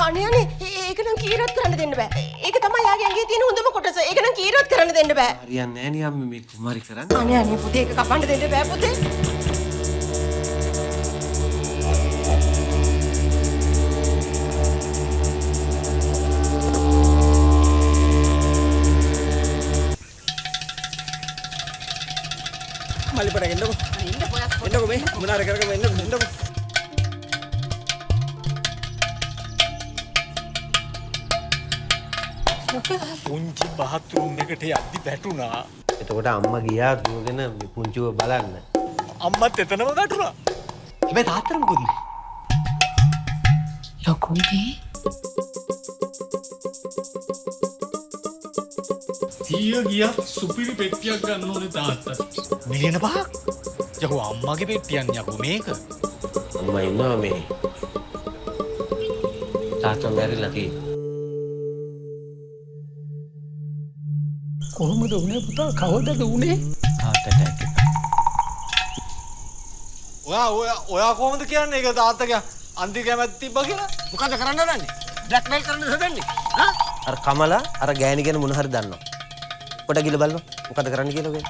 අනේ ඒක නම් කීරත් කරන්න දෙන්න බෑ. ඒක තමයි යාගේ ඇඟේ තියෙන හොඳම කොටස. ඒක නම් කීරත් කරන්න දෙන්න බෑ. හරියන්නේ නෑ නේ අම්මේ මේ කුමාරි කරන්නේ. අනේ පුතේ ඒක කපන්න දෙන්න බෑ පුතේ. මල්ලි පොඩ එන්නකෝ. එන්නකෝ මේ මොනාර කරගෙන එන්නකෝ. පුංචි බහතුරුම් එකට යද්දි වැටුණා. එතකොට අම්මා ගියා දුවගෙන මේ පුංචිව බලන්න. අම්මත් එතනම වැටුණා. හැබැයි තාත්තට මොකද උනේ? ලොකුනේ. තීය ගියා සුපිරි පෙට්ටියක් ගන්න ඕනේ තාත්තා. මිලියන 5ක්. යකෝ අම්මගේ පෙට්ටියක් යකෝ මේක. අම්මා ඉන්නවා මේ. තාත්තා මැරිලා තියෙන්නේ. කොහොමද උනේ පුතා කවදද උනේ තාත්තට ඇක්ක. ඔයා කොහොමද කියන්නේ ඒක තාත්තගේ අන්ති කැමැත්ත තිබ්බා කියලා? මොකද කරන්න හදන්නේ? බ්ලැක්මේල් කරන්න හදන්නේ? අර කමලා අර ගෑණි ගැන මොන හරි දන්නවා. පොඩ ගිල බලන්න. මොකද කරන්න කියලා ඔගේ?